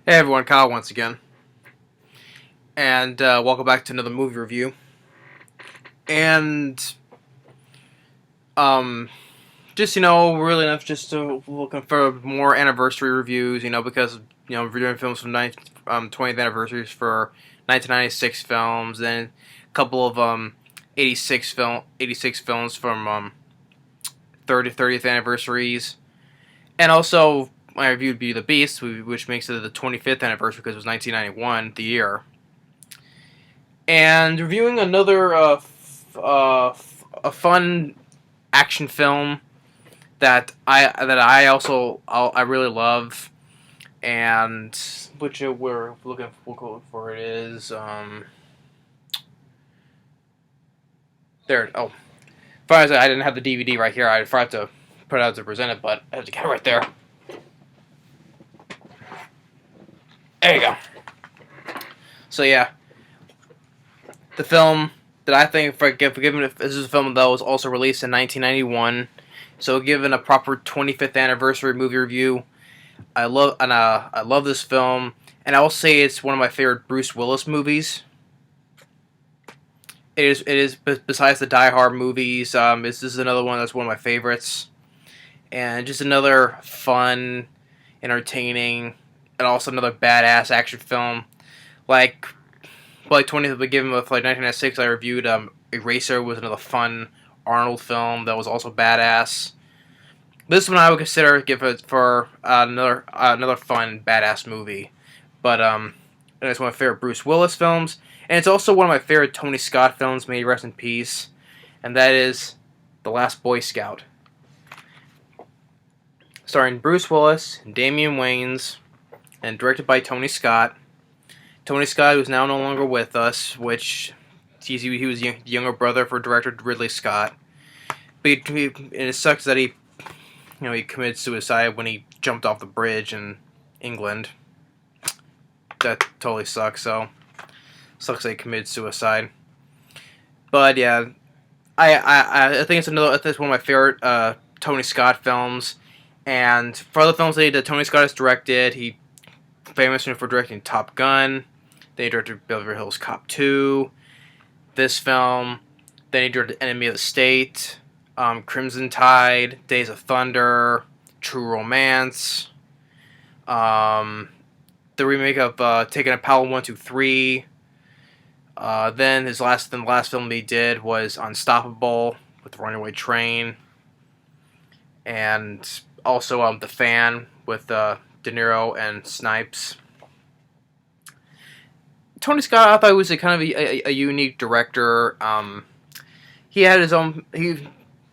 Hey everyone, Kyle once again, and welcome back to another movie review. And um, just really enough, just looking for more anniversary reviews. Because we're doing films from 20th anniversaries for 1996 films, then a couple of 86 films from 30th anniversaries, and also my review would be The Beast, which makes it the 25th anniversary because it was 1991, the year. And reviewing another a fun action film that I really love, and which we're looking for it is there. Oh, as I didn't have the DVD right here. I forgot to put it out to present it, but I had to get it right there. There you go. So yeah, the film that I think, forgiven if this is a film that was also released in 1991, so given a proper 25th anniversary movie review, I love this film, and I will say it's one of my favorite Bruce Willis movies. It is besides the Die Hard movies. This is another one that's one of my favorites, and just another fun, entertaining, and also another badass action film. Like 20th, but given with 1996, I reviewed Eraser, was another fun Arnold film that was also badass. This one I would consider give it for another fun badass movie, but it's one of my favorite Bruce Willis films, and it's also one of my favorite Tony Scott films. May he rest in peace, and that is The Last Boy Scout, starring Bruce Willis and Damon Wayans, and directed by Tony Scott. Tony Scott, who is now no longer with us, which he was the younger brother for director Ridley Scott. But and it sucks that he committed suicide when he jumped off the bridge in England. That totally sucks. So sucks that he committed suicide. But yeah, I think it's one of my favorite Tony Scott films. And for other films that Tony Scott has directed, he famous for directing Top Gun. They directed Beverly Hills Cop 2, this film. Then he directed Enemy of the State, Crimson Tide, Days of Thunder, True Romance, the remake of Taking Apollo 1, 2, 3. Then the last film he did was Unstoppable with the Runaway Train, and also The Fan with De Niro and Snipes. Tony Scott, I thought, was a kind of a unique director. He had his own. He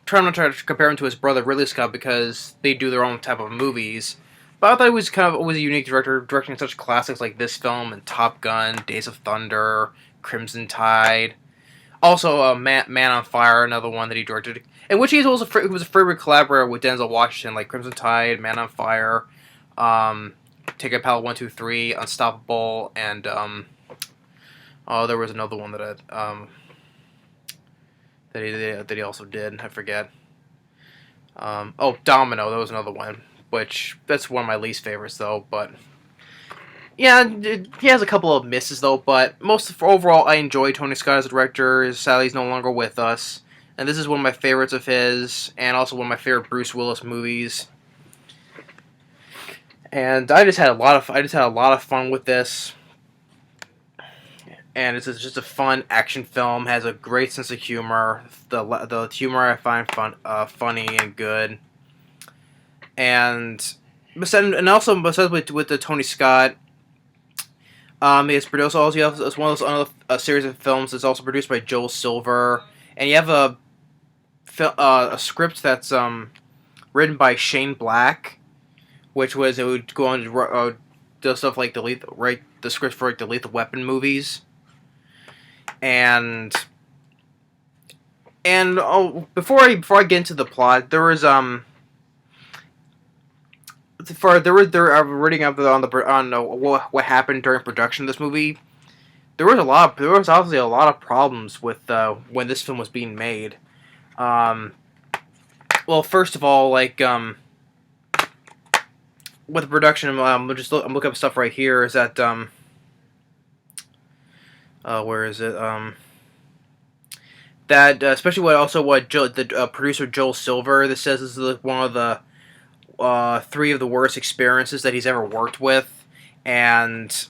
tried not to compare him to his brother Ridley Scott because they do their own type of movies. But I thought he was a unique director, directing such classics like this film and Top Gun, Days of Thunder, Crimson Tide. Also, Man on Fire, another one that he directed, in which he was a favorite collaborator with Denzel Washington, like Crimson Tide, Man on Fire, Take Apollo 1, 2, 3, Unstoppable, and there was another one that that he also did. I forget. Domino. That was another one, which that's one of my least favorites though. But yeah, he has a couple of misses though. But overall, I enjoy Tony Scott as a director. Sadly, he's no longer with us, and this is one of my favorites of his, and also one of my favorite Bruce Willis movies. And I just had a lot of fun with this. And it's just a fun action film. Has a great sense of humor. The humor I find funny and good. And also besides with the Tony Scott, it's produced also. It's one of those a series of films that's also produced by Joel Silver. And you have a script that's written by Shane Black, which it would go on to do stuff like the script for the Lethal Weapon movies. And before I get into the plot, there was reading up on what happened during production of this movie. There was obviously a lot of problems with when this film was being made. Well, first of all, with the production, I'm looking up stuff right here. Is that where is it that especially what the producer Joel Silver, this says this is one of the three of the worst experiences that he's ever worked with, and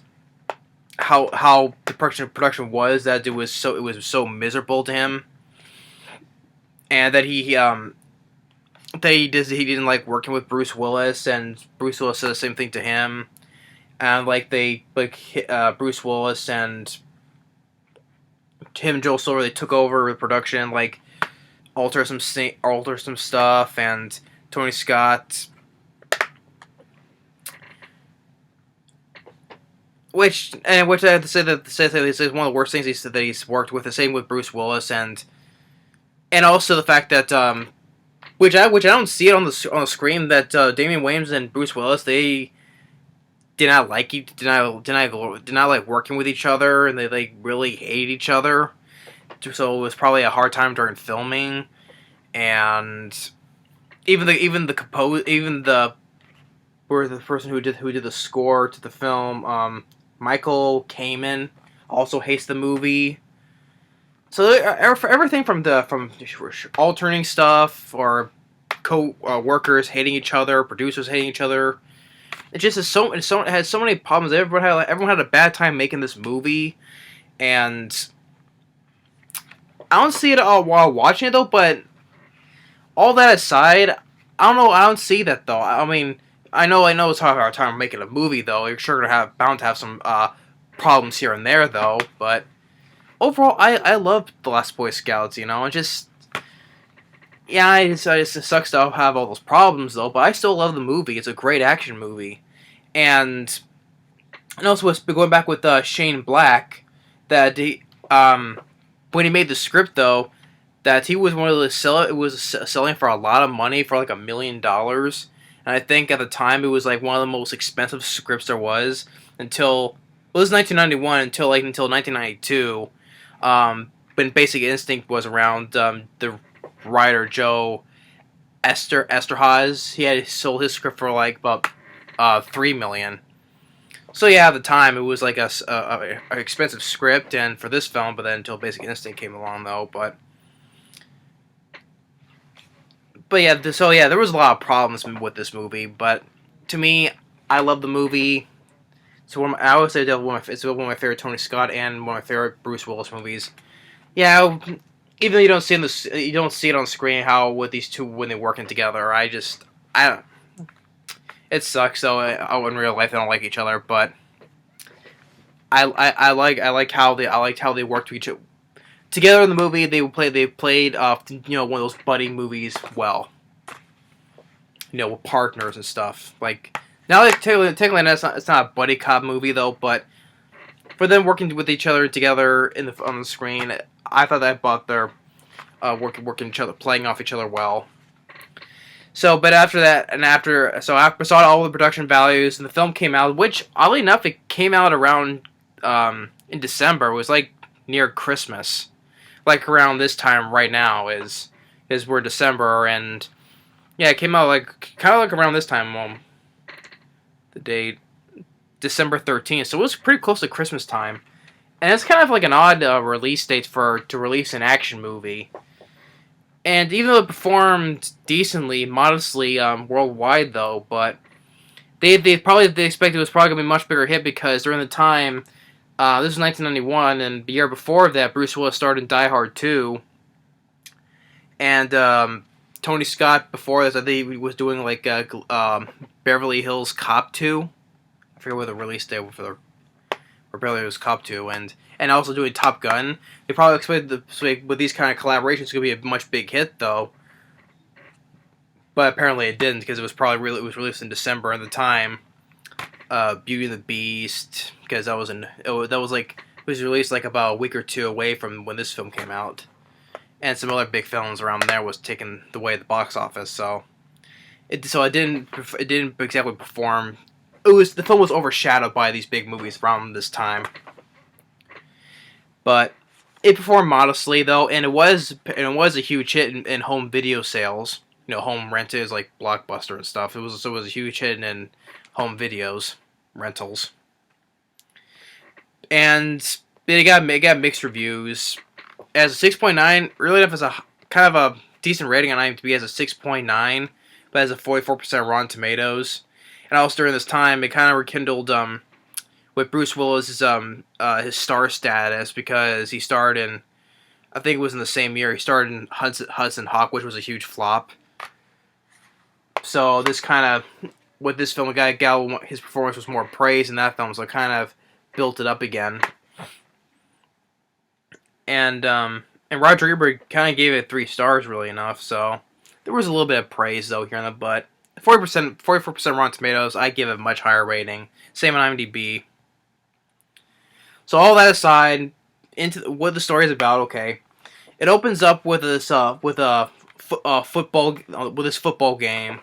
how the production was, that it was so miserable to him, and that he didn't like working with Bruce Willis, and Bruce Willis said the same thing to him, and Bruce Willis and him and Joel Silver, they took over with production, like alter some stuff, and Tony Scott, which I have to say that this is one of the worst things that he's worked with. The same with Bruce Willis, and also the fact that which I don't see it on the screen, that Damon Wayans and Bruce Willis, they did not like working with each other, and they like really hated each other. So it was probably a hard time during filming, and even the person who did the score to the film, Michael Kamen, also hates the movie. So everything from alternating stuff, or workers hating each other, producers hating each other. It just is it has so many problems. Everyone had a bad time making this movie, and I don't see it all while watching it though. But all that aside, I don't know. I don't see that though. I mean, I know it's hard time making a movie though. You're sure bound to have some problems here and there though. But overall, I love The Last Boy Scouts. You know, it sucks to have all those problems though. But I still love the movie. It's a great action movie. And also, going back with Shane Black, that when he made the script though, that he was one of the selling for a lot of money, for like $1 million, and I think at the time it was like one of the most expensive scripts there was, until it was 1991 until 1992, when Basic Instinct was around. The writer Joe Esterhazy, he had sold his script for like about $3 million. So yeah, at the time it was like a expensive script, and for this film, but then until Basic Instinct came along though, but yeah, there was a lot of problems with this movie, but to me, I love the movie. I would say it's one of my favorite Tony Scott and one of my favorite Bruce Willis movies. Yeah, even though you don't see it on screen, how with these two, when they're working together, I don't. It sucks though. In real life, they don't like each other, but I liked how they worked together in the movie. They played one of those buddy movies well. With partners and stuff. Like, now that technically it's not a buddy cop movie though, but for them working with each other together on the screen, I thought that brought their working each other, playing off each other well. So, but after that, after saw all the production values, and the film came out, which oddly enough, it came out around in December. It was like near Christmas, like around this time right now is we're December, and yeah, it came out kind of like around this time. The date, December 13th, so it was pretty close to Christmas time, and it's kind of like an odd release date to release an action movie. And even though it performed decently, modestly worldwide, though, but they expected it was probably gonna be a much bigger hit, because during the time, this was 1991, and the year before that, Bruce Willis starred in Die Hard 2, and Tony Scott before this, I think he was doing like Beverly Hills Cop 2. I forget what the release date for Beverly Hills Cop 2, and also doing Top Gun. They probably expected with these kind of collaborations, it's going to be a much big hit, though. But apparently it didn't, because it was released in December at the time. Beauty and the Beast, because it was released like about a week or two away from when this film came out, and some other big films around there was taking away the box office. So it didn't exactly perform. The film was overshadowed by these big movies around this time. But it performed modestly though, and it was a huge hit in home video sales. Home rentals like Blockbuster and stuff. It was a huge hit in home videos rentals, and it got mixed reviews. As a 6.9, really enough as a kind of a decent rating on IMDb as a 6.9, but as a 44% Rotten Tomatoes. And also during this time, it kind of rekindled with Bruce Willis his star status, because he starred in, I think it was in the same year, he starred in Hudson Hawk, which was a huge flop. So this kind of, with this film, his performance was more praised in that film, so it kind of built it up again. And Roger Ebert kind of gave it 3 stars, really enough. So there was a little bit of praise though here in the butt. 44% Rotten Tomatoes. I give it a much higher rating. Same on IMDb. So all that aside, into what the story is about. Okay, it opens up with this football game,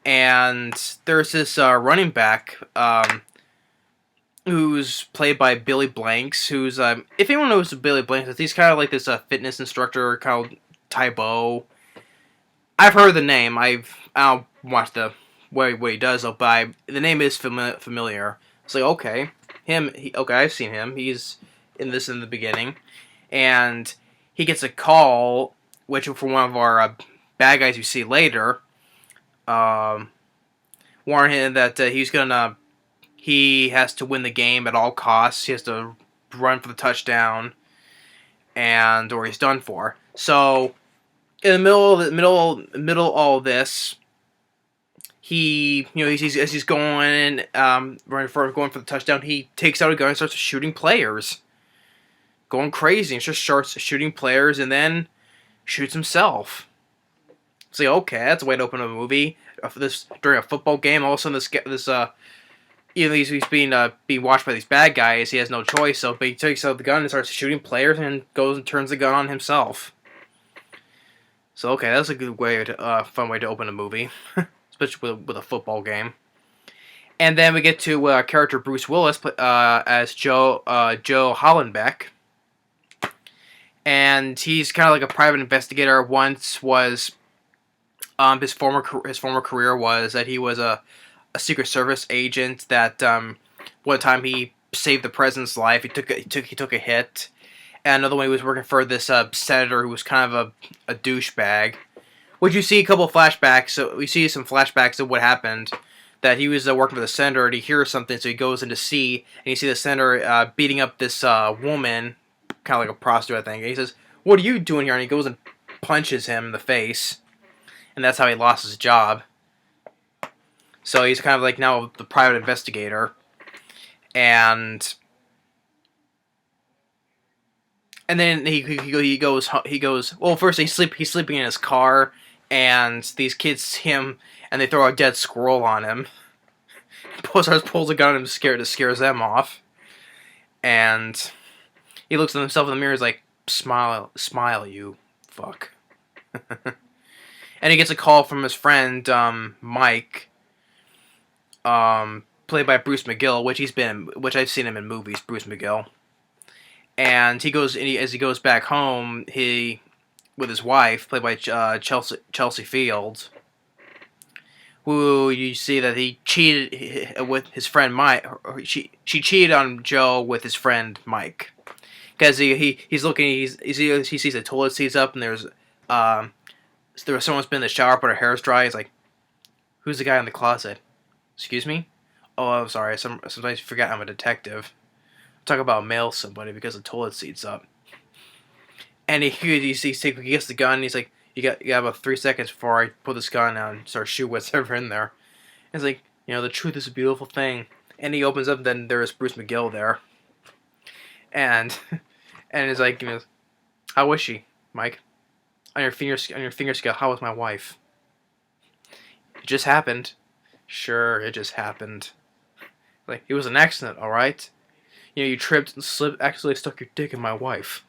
and there's this running back who's played by Billy Blanks, who's, if anyone knows who Billy Blanks, he's kind of like this fitness instructor called Tybo. I've heard the name. I don't watch what he does, though, but the name is familiar. It's like, okay, okay, I've seen him. He's in this in the beginning, and he gets a call, which from one of our bad guys you see later, warn him that he has to win the game at all costs. He has to run for the touchdown, or he's done for. So, in the middle of all this, as he's going going for the touchdown, he takes out a gun and starts shooting players, going crazy, and just starts shooting players, and then shoots himself. It's like, okay, that's a way to open a movie. This during a football game. All of a sudden, he's being watched by these bad guys. He has no choice, so but he takes out the gun and starts shooting players, and goes and turns the gun on himself. So okay, that's a good way fun way to open a movie, especially with a football game. And then we get to character Bruce Willis as Joe Hollenbeck, and he's kind of like a private investigator. Once was his former career was that he was a Secret Service agent. That one time he saved the president's life. He took a hit. And another one, he was working for this senator who was kind of a douchebag. Which you see a couple of flashbacks. So we see some flashbacks of what happened. That he was working for the senator, and he hears something, so he goes in to see, and you see the senator beating up this woman, kind of like a prostitute, I think. And he says, "What are you doing here?" And he goes and punches him in the face, and that's how he lost his job. So he's kind of like now the private investigator, and then he goes. Well, first he's sleeping in his car, and these kids see him, and they throw a dead squirrel on him. Pulls a gun on him, scares them off, and he looks at himself in the mirror. He's like, "Smile, you fuck." And he gets a call from his friend Mike, played by Bruce McGill, which I've seen him in movies. Bruce McGill. And as he goes back home, with his wife, played by Chelsea Fields, who you see that he cheated with his friend Mike. She cheated on Joe with his friend Mike, because he's looking, he sees the toilet seats up, and there was someone's been in the shower, but her hair's dry. He's like, "Who's the guy in the closet?" "Excuse me?" "Oh, I'm sorry. Sometimes you forget I'm a detective. Talk about mail somebody because the toilet seat's up." And he gets the gun, and he's like, you got about 3 seconds before I put this gun down and start shooting whatever in there. And it's like, the truth is a beautiful thing. And he opens up, and then there's Bruce McGill there. And he's like, "How was she, Mike? On your finger scale, how was my wife?" "It just happened." "Sure, it just happened." Like, "It was an accident, all right? You tripped and slipped, actually stuck your dick in my wife."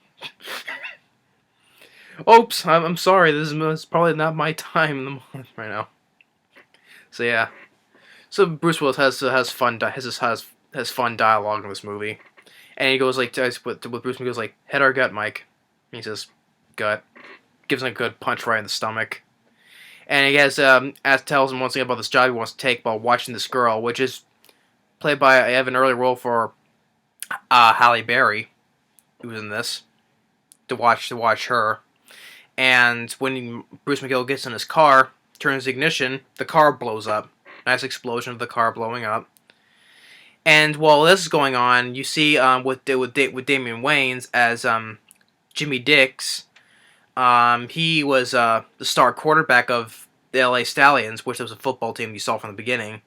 "Oops, I'm sorry. This is probably not my time in the month right now." So yeah, so Bruce Willis has fun dialogue in this movie, and he goes like with Bruce, he goes like, "Head or gut, Mike?" And he says, "Gut." Gives him a good punch right in the stomach, and he has tells him once again about this job he wants to take while watching this girl, which is played by I have an early role for Halle Berry, who was in this to watch her. And when Bruce McGill gets in his car, turns the ignition, the car blows up. Nice explosion of the car blowing up. And while this is going on, you see with Damon Wayans as Jimmy Dix. He was the star quarterback of the LA Stallions, which was a football team you saw from the beginning.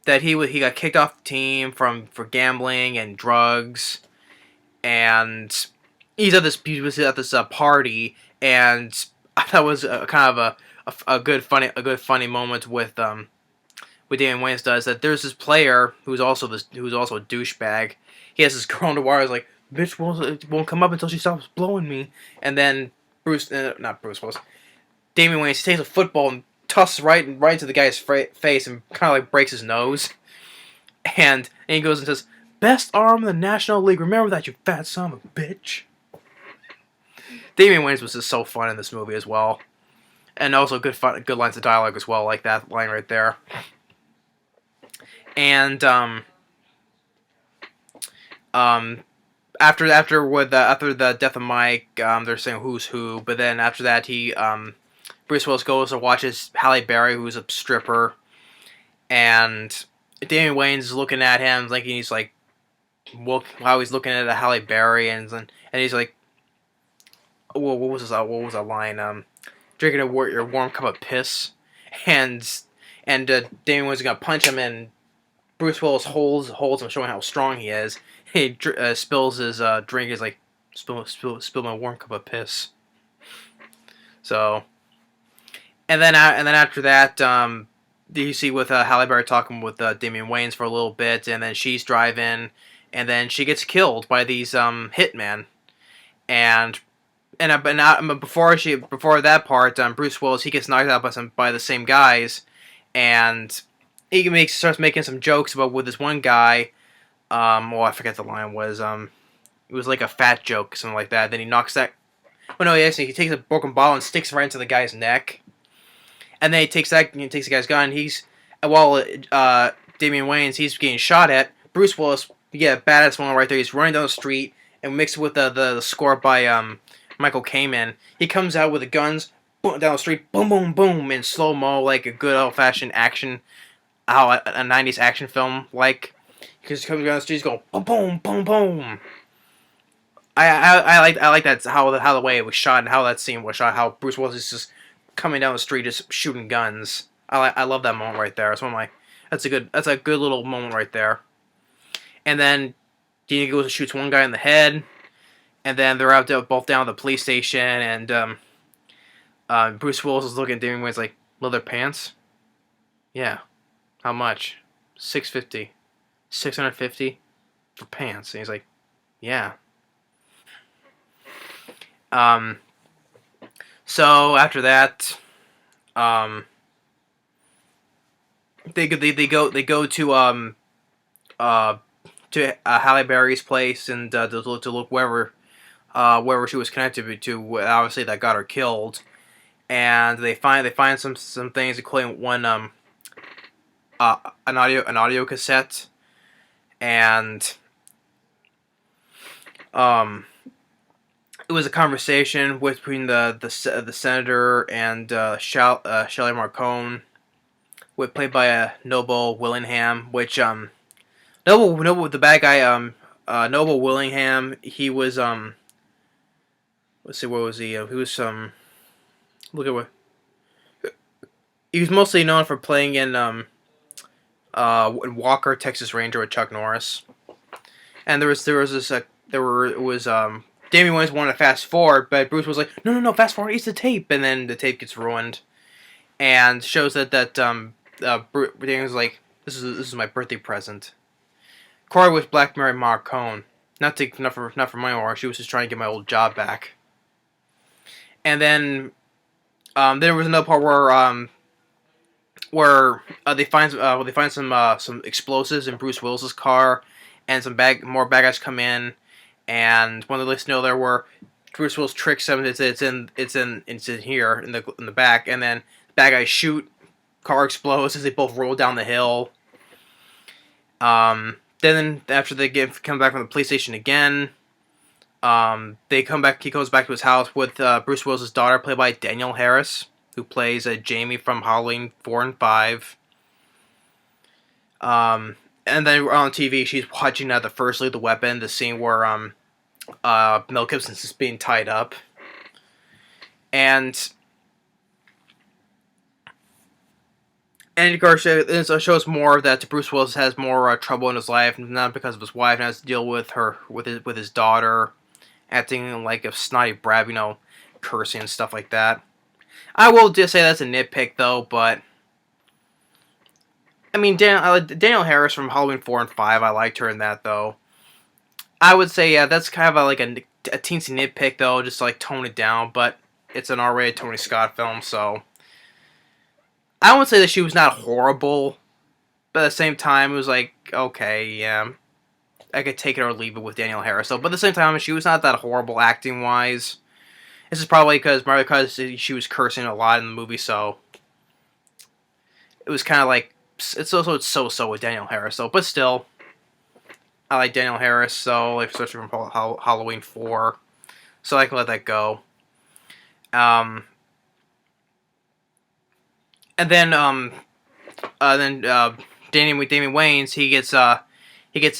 That he got kicked off the team for gambling and drugs, and he was at this party, and that was kind of a good funny moment with Damon Wayans does that. There's this player who's also a douchebag. He has this girl on the wire who's like, bitch won't come up until she stops blowing me. And then not Bruce Willis, Damon Wayans takes a football and tosses right into the guy's face and kind of like breaks his nose. And he goes and says, "Best arm in the National League. Remember that, you fat son of a bitch." Damon Wayans was just so fun in this movie as well, and also good lines of dialogue as well, like that line right there. And after the death of Mike, they're saying who's who. But then after that, Bruce Willis goes and watches Halle Berry, who's a stripper, and Damon Wayans is looking at him, like he's like, how he's looking at Halle Berry, and he's like, well, what was that line? Drinking your warm cup of piss, and Damon Wayans is gonna punch him, and Bruce Willis holds him, showing how strong he is. He spills his drink. He's like, spill my warm cup of piss. So, and then after that, you see with Halle Berry talking with Damon Wayans for a little bit, and then she's driving, and then she gets killed by these hitmen, and before that part, Bruce Willis, he gets knocked out by the same guys, and he starts making some jokes about with this one guy. I forget the line was. It was like a fat joke, something like that. Then he knocks that. Oh no, he takes a broken bottle and sticks right into the guy's neck. And then he takes the guy's gun. While Damon Wayans, he's getting shot at. Bruce Willis, you get a badass one right there. He's running down the street and mixed with the score by Michael Kamen. He comes out with the guns, boom, down the street, boom, boom, boom, in slow mo, like a good old fashioned action, how a 90s action film like. Because he comes down the street, he's going boom, boom, boom, boom. I like that how the way it was shot and how that scene was shot. How Bruce Willis is just coming down the street, just shooting guns. I love that moment right there. It's one of my that's a good little moment right there. And then Dina goes and shoots one guy in the head, and then they're out there both down at the police station, and Bruce Willis is looking at Damon Wayans like, leather pants? Yeah. How much? $650 for pants. And he's like, yeah. So after that, they go to Halle Berry's place and to look wherever she was connected to. Obviously, that got her killed, and they find some things, including one an audio cassette, and it was a conversation between the senator and Shelley Marcone, played by Noble Willingham, which Noble the bad guy Noble Willingham, he was let's see, what was he? He was look at what he was mostly known for playing in Walker, Texas Ranger with Chuck Norris. And Damon Wayans wanted to fast forward, but Bruce was like, no, fast forward, it's the tape, and then the tape gets ruined, and shows that Damon was like, this is my birthday present. Corey was blackmailing Marcone, not for my work. She was just trying to get my old job back. And then there was another part where they find some explosives in Bruce Willis's car, and some more bad guys come in, and when they let us know there were Bruce Willis tricks them. It's in here in the back, and then bad guys shoot, car explodes as they both roll down the hill. Then after they come back from the police station again, they come back. He goes back to his house with Bruce Willis' daughter, played by Danielle Harris, who plays Jamie from Halloween 4 and 5. And then on TV, she's watching the First Lethal Weapon, the scene where Mel Gibson's just being tied up, and of course it shows more that Bruce Willis has more trouble in his life, not because of his wife, and has to deal with his daughter, acting like a snotty brat, cursing and stuff like that. I will just say that's a nitpick though, but I mean, Danielle Harris from Halloween 4 and 5, I liked her in that though. I would say, yeah, that's kind of a teensy nitpick though, just to tone it down, but it's an R-rated Tony Scott film, so I wouldn't say that she was not horrible, but at the same time, it was okay, yeah, I could take it or leave it with Danielle Harris, though. But at the same time, she was not that horrible acting-wise. This is probably because she was cursing a lot in the movie, so it was kind of it's so-so with Danielle Harris, though. But still, I like Danielle Harris, so especially from Halloween 4, so I can let that go. And then Damon Wayans, he gets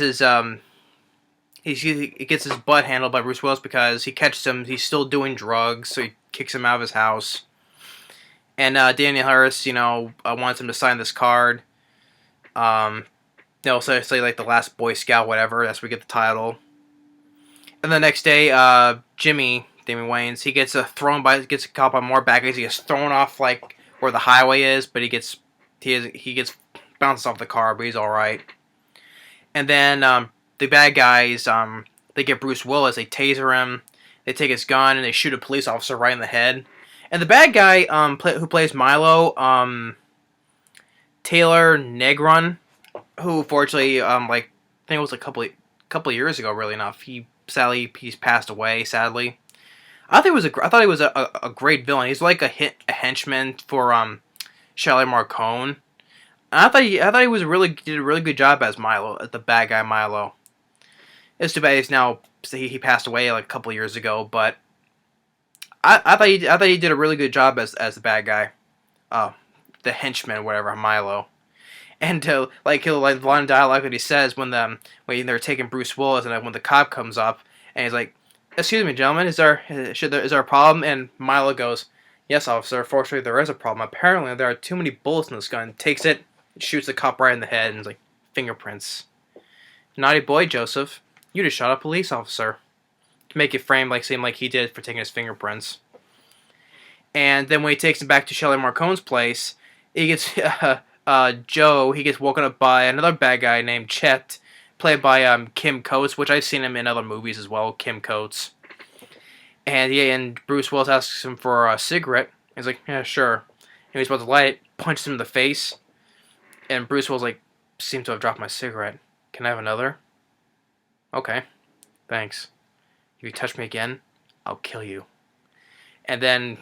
his butt handled by Bruce Willis because he catches him. He's still doing drugs, so he kicks him out of his house. And Danielle Harris, wants him to sign this card. Say the last Boy Scout, whatever. That's where we get the title. And the next day, Jimmy, Damon Wayans, he gets caught by more bad guys. He gets thrown off where the highway is, but he gets bounced off the car, but he's all right. And then the bad guys, they get Bruce Willis. They taser him. They take his gun and they shoot a police officer right in the head. And the bad guy who plays Milo, Taylor Negron, who fortunately, I think it was a couple of years ago, really enough. He's passed away, sadly. I thought he was a great villain. He's like a henchman for Shelley Marcone. I thought he did a really good job as Milo, as the bad guy Milo. It's too bad he passed away a couple of years ago, but I thought he did a really good job as the bad guy, the henchman, whatever, Milo. And the line of dialogue that he says when they're taking Bruce Willis, and when the cop comes up and he's like, "Excuse me, gentlemen, is there a problem?" And Milo goes, "Yes, officer. Fortunately, there is a problem. Apparently, there are too many bullets in this gun." Takes it, shoots the cop right in the head, and is fingerprints. Naughty boy, Joseph. You just shot a police officer. To make it seem like he did for taking his fingerprints. And then when he takes him back to Shelley Marcone's place, he gets Joe. He gets woken up by another bad guy named Chet, played by Kim Coates, which I've seen him in other movies as well. Kim Coates. And Bruce Willis asks him for a cigarette. He's like, "Yeah, sure." And he's about to light it, punches him in the face, and Bruce Willis "Seem to have dropped my cigarette. Can I have another?" "Okay, thanks. If you touch me again, I'll kill you." And then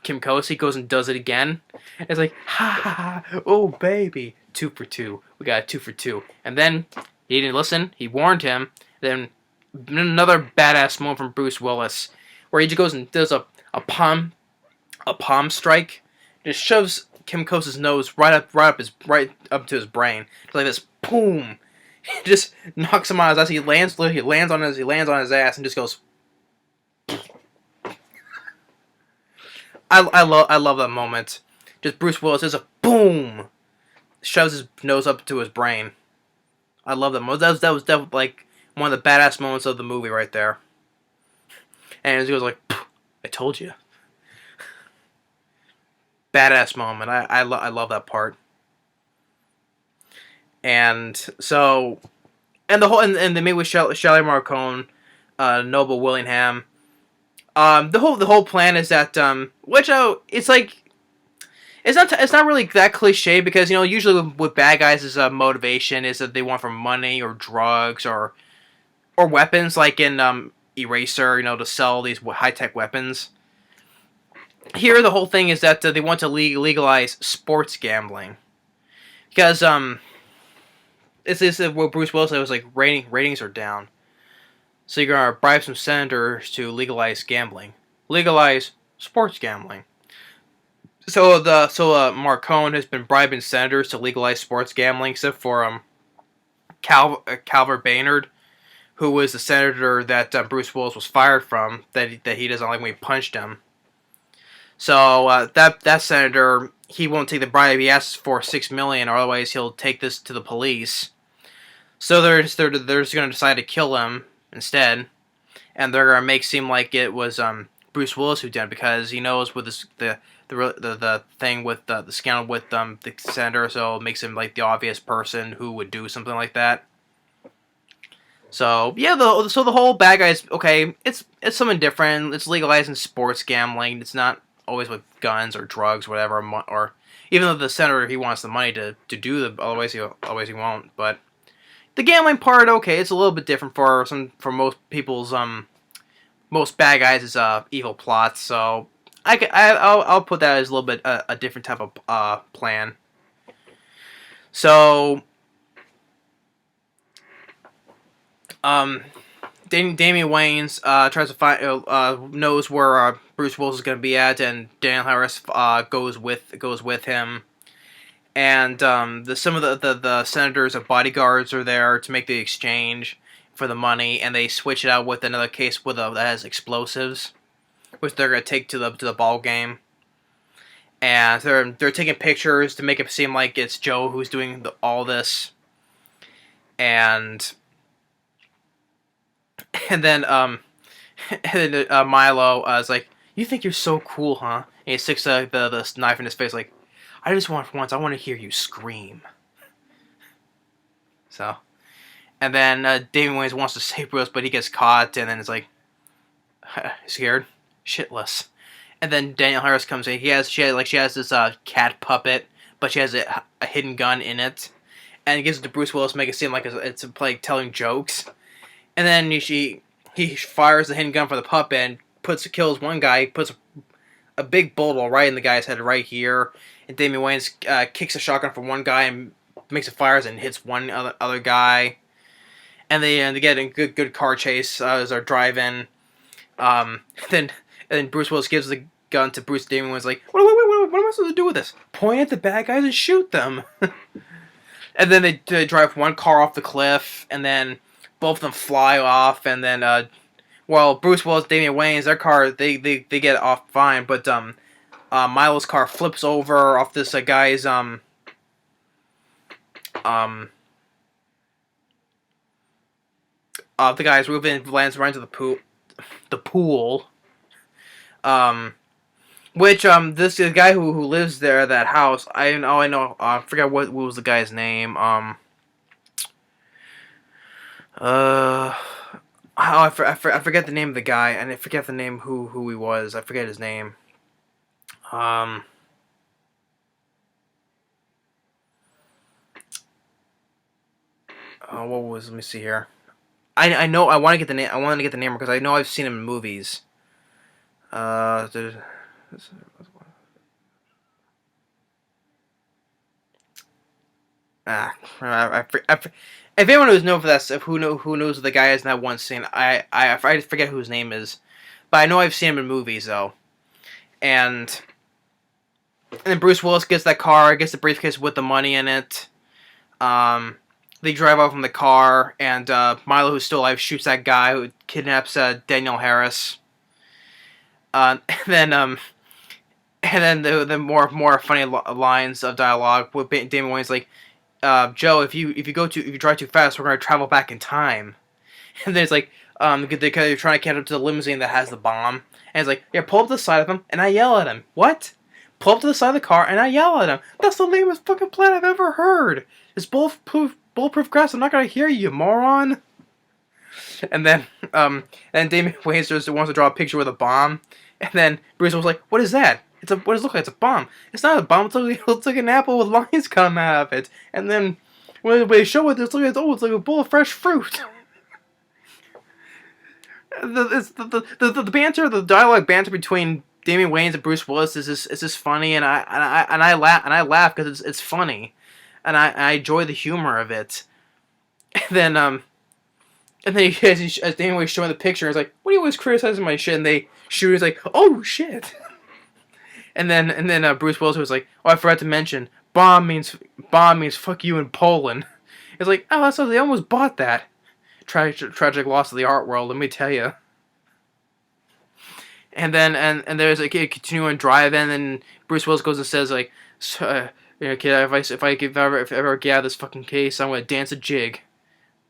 Kim Coates, he goes and does it again. It's ha ha ha, oh baby, 2 for 2. We got a 2 for 2. And then he didn't listen. He warned him. Then another badass moment from Bruce Willis, where he just goes and does a palm strike, just shoves Kim Coates' nose right up to his brain, like this, boom. Just knocks him on his ass. He lands on his ass and just goes. I love that moment. Just Bruce Willis, just a boom, shoves his nose up to his brain. I love that moment. That was definitely one of the badass moments of the movie right there. And he goes "I told you." Badass moment. I love that part. And so, and they meet with Shelley Marcone, Noble Willingham. The whole plan is that it's not really that cliche, because usually with bad guys' motivation is that they want for money or drugs or weapons, like in Eraser, to sell these high tech weapons. here the whole thing is that they want to legalize sports gambling because it's what Bruce Willis said was like ratings are down, so you're gonna bribe some senators to legalize gambling, legalize sports gambling. So Mark Cohen has been bribing senators to legalize sports gambling, except for Calvert Baynard, who was the senator that Bruce Willis was fired from, that he doesn't like when he punched him. So that senator, he won't take the bribe. He asks for $6 million, or otherwise he'll take this to the police. So they're just going to decide to kill him instead, and they're going to make it seem like it was Bruce Willis who did it, because he knows with this, the thing with the scandal with the senator, so it makes him like the obvious person who would do something like that. So yeah, the whole bad guys, okay, it's something different. It's legalizing sports gambling. It's not always with guns or drugs, or whatever, or even though the senator, he wants the money to do the, otherwise he won't. But the gambling part, okay, it's a little bit different for most people's most bad guys is evil plots. So I'll put that as a little bit a different type of plan. So Damien Wayans tries to find knows where Bruce Willis is going to be at, and Danielle Harris goes with him. And some of the senators and bodyguards are there to make the exchange for the money, and they switch it out with another case that has explosives, which they're going to take to the ball game. And they're taking pictures to make it seem like it's Joe who's doing all this. And then Milo is like, "You think you're so cool, huh?" And he sticks the knife in his face, like, "I just want I want to hear you scream." So, and then Damon Wayans wants to save Bruce, but he gets caught, and then it's like, scared, shitless. And then Danielle Harris comes in. She has this cat puppet, but she has a hidden gun in it, and he gives it to Bruce Willis to make it seem like it's like telling jokes. And then he fires the hidden gun for the puppet and kills one guy, puts a big bullet right in the guy's head right here. And Damien Wayans kicks a shotgun for one guy and makes it fires and hits one other guy. And they get a good car chase as they're driving. Then Bruce Willis gives the gun to Bruce. Damien Wayans like, what am I supposed to do with this? Point at the bad guys and shoot them. And then they drive one car off the cliff, and then both of them fly off, and then Bruce Willis, Damien Wayans, their car, they get off fine, but Milo's car flips over off this guy's the guy's roof, and lands right into the pool. Which this guy who lives there, that house, I forgot what was the guy's name. I forget the name of the guy, and I forget the name who he was. I forget his name. What was? Let me see here. I know I want to get the name. I want to get the name because I know I've seen him in movies. If anyone who's known for that stuff, who knows the guy is in that one scene, I forget who his name is, but I know I've seen him in movies though. And then Bruce Willis gets that car, gets the briefcase with the money in it. They drive off in the car, and Milo, who's still alive, shoots that guy who kidnaps Danielle Harris. And then the more funny lines of dialogue with Damon Wayans like, Joe, if you drive too fast, we're gonna travel back in time. And then it's like, they're trying to catch up to the limousine that has the bomb, and it's like, yeah, pull up to the side of him, and I yell at him. What? Pull up to the side of the car, and I yell at him. That's the lamest fucking plan I've ever heard. It's bulletproof glass. I'm not gonna hear you, moron. And then Damon Wayans just wants to draw a picture with a bomb, and then Bruce was like, "What is that? What does it look like? It's a bomb." "It's not a bomb. It looks like an apple with lines coming out of it." And then when they show it, it's like a bowl of fresh fruit. The banter, the dialogue banter between Damon Wayans and Bruce Willis is just funny, and I laugh because it's funny, and I enjoy the humor of it. And then as Damon was showing the picture, he's like, "What are you always criticizing my shit?" And they shoot. He's like, "Oh shit!" And then Bruce Willis was like, "Oh, I forgot to mention, bomb means fuck you in Poland." It's like, "Oh, that's how they almost bought that." Tragic loss of the art world, let me tell you. And then and there's a continuing drive-in, and Bruce Willis goes and says like, "Kid, if I ever get out of this fucking case, I'm gonna dance a jig."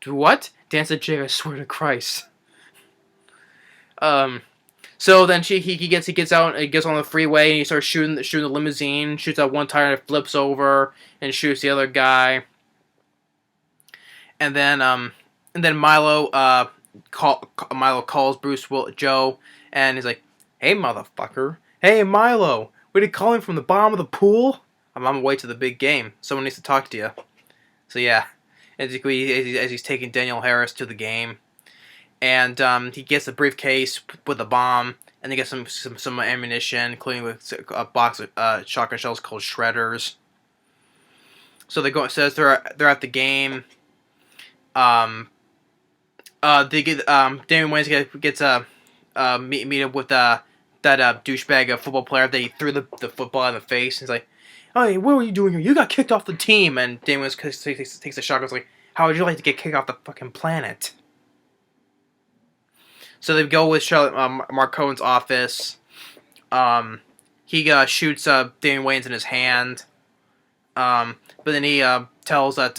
Do what? Dance a jig? I swear to Christ. So then he gets out, he gets on the freeway, and he starts shooting the limousine. Shoots out one tire, and it flips over, and shoots the other guy. And then Milo calls Joe, and he's like, "Hey motherfucker, hey Milo, what are you calling from the bottom of the pool? I'm on my way to the big game. Someone needs to talk to you." So yeah. As he's taking Danielle Harris to the game, and he gets a briefcase with a bomb, and they get some ammunition, including with a box of shotgun shells called shredders. So they go. It says they're at the game. They get Damon Wayans gets meet up with that douchebag football player. They threw the football in the face. And he's like, "Hey, what were you doing here? You got kicked off the team." And Damon takes a shot and goes like, "How would you like to get kicked off the fucking planet?" So they go with Marcone's office. He shoots Damon Wayans in his hand. But then he tells that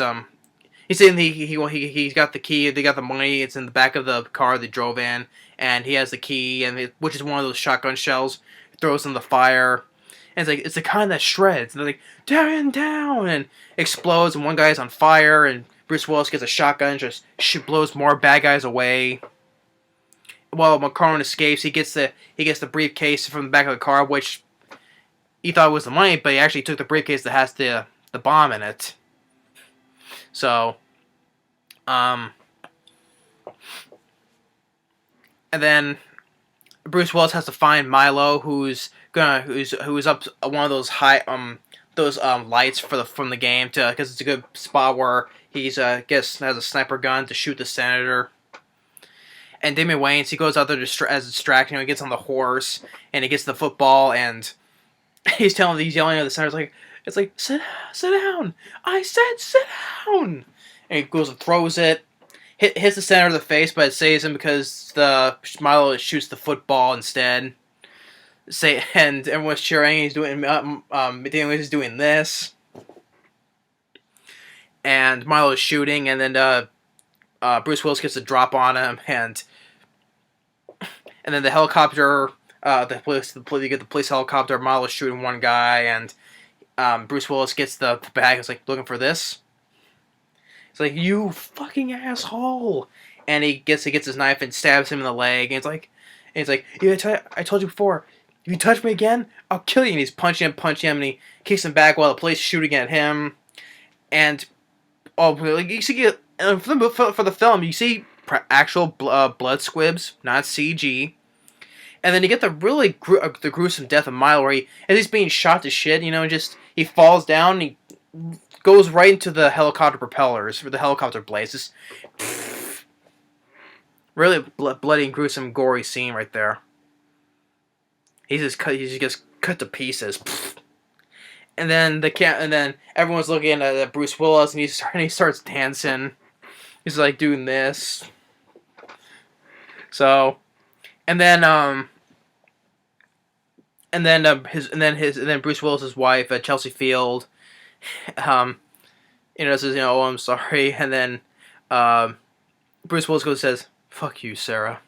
he's saying he's got the key. They got the money. It's in the back of the car they drove in, and he has the key, which is one of those shotgun shells. He throws in the fire. And it's the kind that shreds. And they're like, down, and explodes, and one guy's on fire, and Bruce Willis gets a shotgun, and just blows more bad guys away. While McCarran escapes, he gets the briefcase from the back of the car, which he thought was the money, but he actually took the briefcase that has the bomb in it. So, and then Bruce Willis has to find Milo, who's up one of those lights from the game, because it's a good spot where he's has a sniper gun to shoot the senator. And Damon Wayans, he goes out there as a distraction. He gets on the horse and he gets the football, and he's yelling at the senator, it's like sit down. I said sit down. And he goes and throws it. Hits the center of the face, but it saves him because the Milo shoots the football instead. And everyone's cheering. He's doing is doing this, and Milo's shooting, and then Bruce Willis gets a drop on him, and then the helicopter, you get the police helicopter. Milo's shooting one guy, and Bruce Willis gets the bag. It's like, looking for this. It's like, you fucking asshole, and he gets his knife and stabs him in the leg, and it's like, yeah, I told you before. If you touch me again, I'll kill you. And he's punching him, and he kicks him back while the police shooting at him. And you see, for the film, you see actual blood squibs, not CG. And then you get the really the gruesome death of Milo, where as he's being shot to shit, he falls down, and he goes right into the helicopter propellers, or the helicopter blades. Just really bloody and gruesome, gory scene right there. He just gets cut to pieces. And then everyone's looking at Bruce Willis, and he starts dancing. He's like doing this. So, and then Bruce Willis's wife, Chelsea Field, says, "Oh, I'm sorry." And then Bruce Willis goes and says, "Fuck you, Sarah."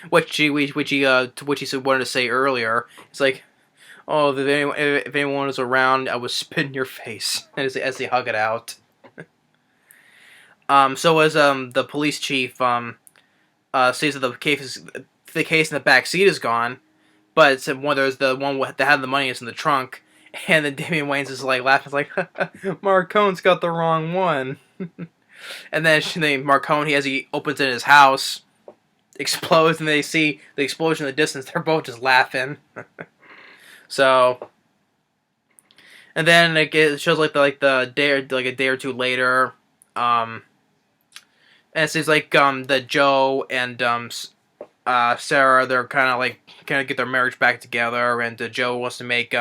Which he wanted to say earlier. It's like, "Oh, if anyone was around, I would spit in your face." as they hug it out. So as the police chief sees that the case in the back seat is gone, but it's there's the one that had the money is in the trunk, and then Damon Wayans is like laughing, like, "Marcone's got the wrong one." And then Marcone, he opens it in his house. explodes and they see the explosion in the distance, they're both just laughing. So, and then it shows the day or like a day or two later, and it seems like that Joe and Sarah, they're kind of get their marriage back together, and Joe wants to make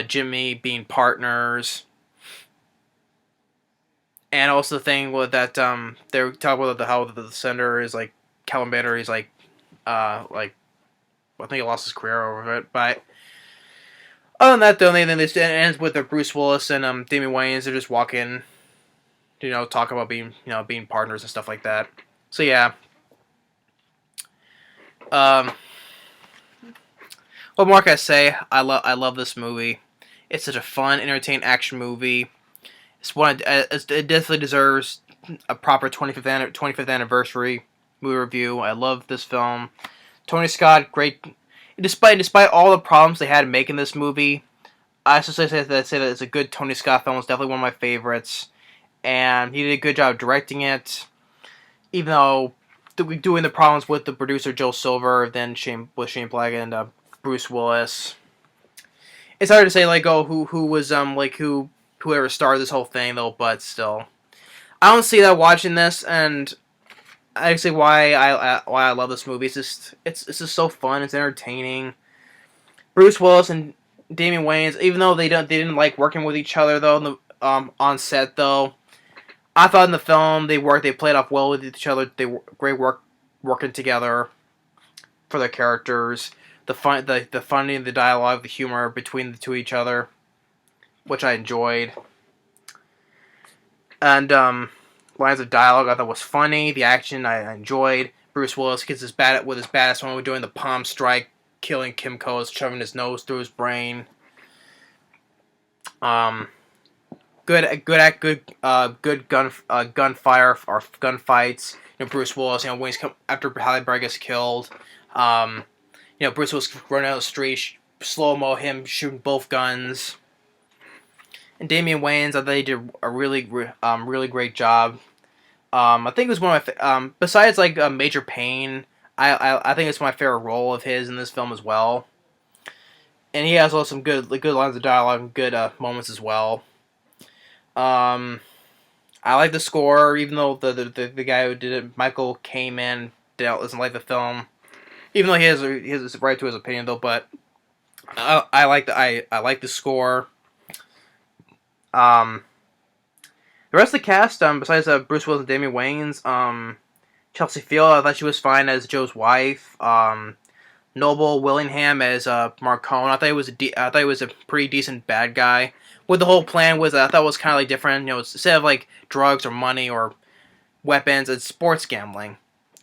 Jimmy being partners. And also the thing with that they're talking about how the senator is like Calumbator, he's like I think he lost his career over it. But other than that, though, then it ends with Bruce Willis and Damon Wayans. They're just walking, talking about being partners and stuff like that. So yeah. What more can I say? I love this movie. It's such a fun, entertaining action movie. It definitely deserves a proper 25th anniversary movie review. I love this film. Tony Scott, great. Despite all the problems they had making this movie, I still say that it's a good Tony Scott film. It's definitely one of my favorites, and he did a good job directing it. Even though doing the problems with the producer Joe Silver, then Shane Black and Bruce Willis, it's hard to say who was whoever started this whole thing though. But still, I don't see that watching this, and actually why I love this movie. It's just so fun. It's entertaining. Bruce Willis and Damon Wayans, even though they didn't like working with each other though on set though, I thought in the film they played off well with each other. They were great working together for their characters. The funny, the dialogue, the humor between the two each other, which I enjoyed. And lines of dialogue I thought was funny. The action I enjoyed. Bruce Willis gets his badass moment doing the palm strike, killing Kim Coase, shoving his nose through his brain. Good gunfire or gunfights. Bruce Willis, when he's after Halle gets killed. Bruce Willis running out the street, slow-mo him shooting both guns. And Damon Wayans, I thought he did a really great job. I think it was one of my besides Major Payne, I think it's my favorite role of his in this film as well. And he has also some good lines of dialogue and good moments as well. I like the score, even though the guy who did it, Michael, came in, doesn't like the film. Even though he has a right to his opinion though, but I like the score. The rest of the cast, besides Bruce Willis and Damon Wayans, Chelsea Field, I thought she was fine as Joe's wife. Noble Willingham as Marcone, I thought he was a pretty decent bad guy. What the whole plan was, I thought was kind of different. Instead of drugs or money or weapons, it's sports gambling.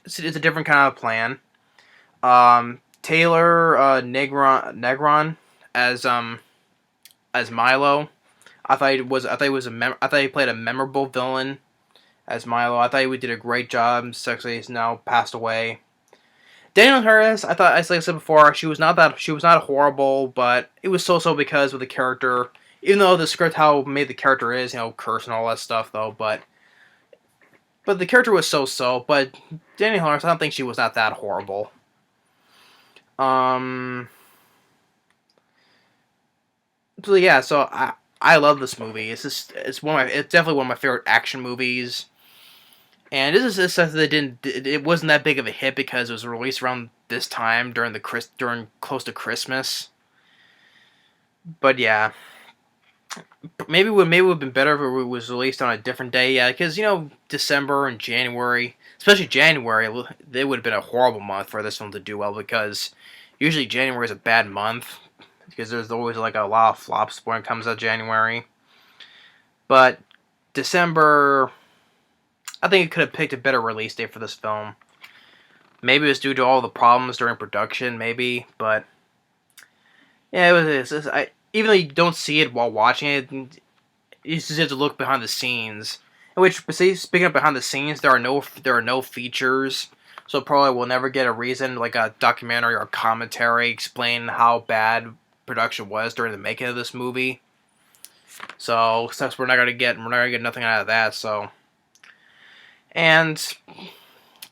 It's a different kind of plan. Taylor Negron as Milo. I thought he played a memorable villain as Milo. I thought he did a great job. Actually, he's now passed away. Danielle Harris, like I said before, she was not horrible, but it was so because of the character. Even though the script how made the character is, curse and all that stuff though, but the character was so. But Danielle Harris, I don't think she was not that horrible. So yeah, so I love this movie. It's definitely one of my favorite action movies. And this is stuff that it wasn't that big of a hit because it was released around this time during close to Christmas. But yeah, maybe it would have been better if it was released on a different day. Yeah, because December and January, especially January, it would have been a horrible month for this film to do well because usually January is a bad month because there's always a lot of flops when it comes out January. But December, I think it could have picked a better release date for this film. Maybe it was due to all the problems during production, maybe, but yeah, it was. Even though you don't see it while watching it, you just have to look behind the scenes. Speaking of behind the scenes, there are no features, so probably we'll never get a reason like a documentary or commentary explaining how bad production was during the making of this movie. So since we're not gonna get nothing out of that, so. And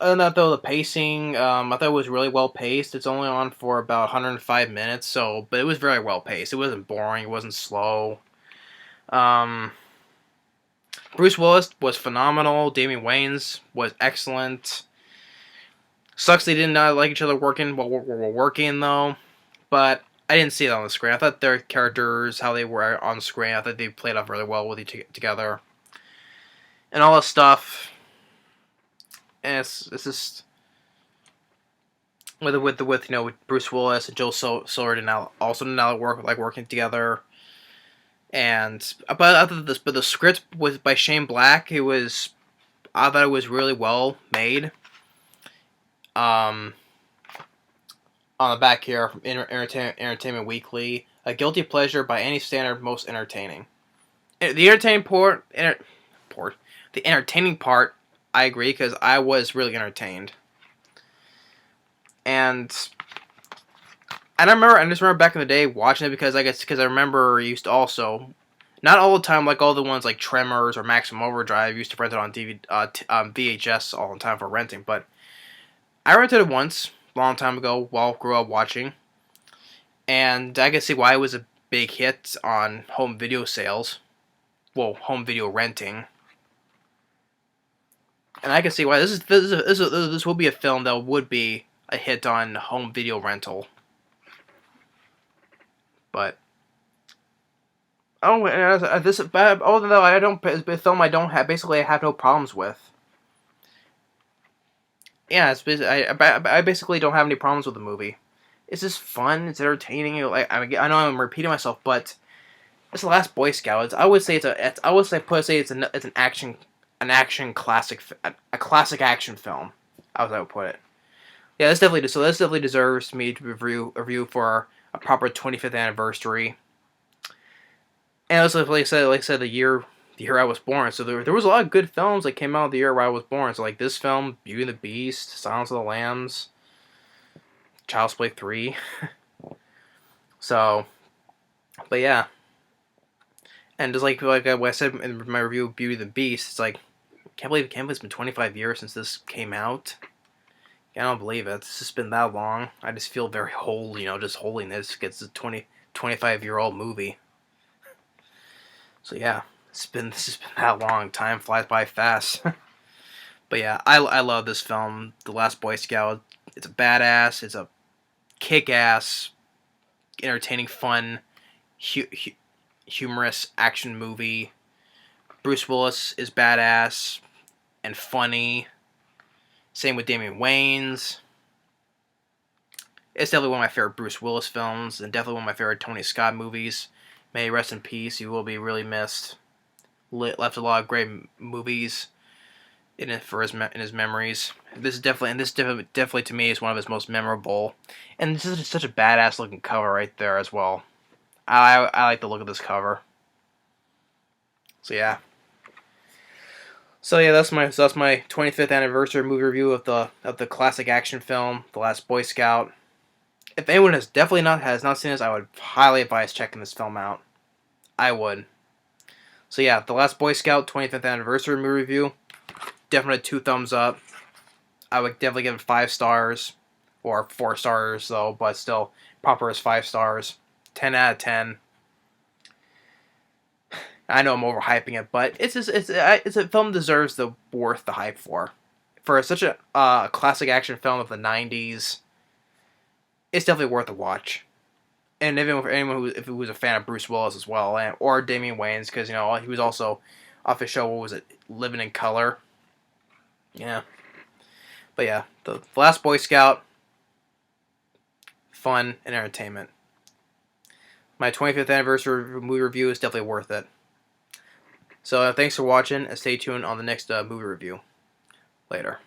Other than that, though, the pacing, I thought it was really well paced. It's only on for about 105 minutes, but it was very well paced. It wasn't boring. It wasn't slow. Um, Bruce Willis was phenomenal. Damon Wayans was excellent. Sucks they did not like each other working while working, though. But I didn't see it on the screen. I thought their characters, how they were on the screen, I thought they played off really well with each together. And all this stuff. And it's just with Bruce Willis and Joe Sawyer now working together. But the script was by Shane Black. I thought it was really well made. On the back here from Entertainment Weekly, a guilty pleasure by any standard, most entertaining. The entertaining part, I agree, because I was really entertained. And I just remember back in the day watching it because I remember I used to also, not all the time like all the ones like Tremors or Maximum Overdrive, used to rent it on VHS all the time for renting, but I rented it once, a long time ago, while I grew up watching, and I can see why it was a big hit on home video sales, home video renting, and I can see why this will be a film that would be a hit on home video rental, but other than that, it's a film I have no problems with. Yeah, it's basically, I basically don't have any problems with the movie. It's just fun. It's entertaining. I know I'm repeating myself, but it's The Last Boy Scout. I would say it's an action classic, a classic action film. How would I would put it? Yeah, this definitely deserves me to review for a proper 25th anniversary. And also, like I said, the year I was born. So there was a lot of good films that came out the year where I was born. So like this film, Beauty and the Beast, Silence of the Lambs, Child's Play 3. So, but yeah. And just like I said in my review of Beauty and the Beast, it's like, can't believe it's been 25 years since this came out. I don't believe it. It's just been that long. I just feel very old, just holding this. It's a 25-year-old movie. So yeah. This has been that long. Time flies by fast. But yeah, I love this film, The Last Boy Scout. It's a badass. It's a kick-ass, entertaining, fun, humorous action movie. Bruce Willis is badass and funny. Same with Damon Wayans. It's definitely one of my favorite Bruce Willis films, and definitely one of my favorite Tony Scott movies. May he rest in peace. He will be really missed. Left a lot of great movies in his memories. This definitely to me is one of his most memorable, and this is such a badass looking cover right there as well. I like the look of this cover. So yeah. That's my 25th anniversary movie review of the classic action film, The Last Boy Scout. If anyone has not seen this, I would highly advise checking this film out. I would. So yeah, The Last Boy Scout 25th anniversary movie review. Definitely 2 thumbs up. I would definitely give it 5 stars. Or 4 stars though, but still proper as 5 stars. 10 out of 10. I know I'm overhyping it, but it's a film deserves worth the hype for. For such a classic action film of the 90s, it's definitely worth a watch. And even for anyone who was a fan of Bruce Willis as well, or Damon Wayans, because he was also off his show. What was it? Living in Color. Yeah, but yeah, the Last Boy Scout, fun and entertainment. My 25th anniversary movie review is definitely worth it. So thanks for watching, and stay tuned on the next movie review. Later.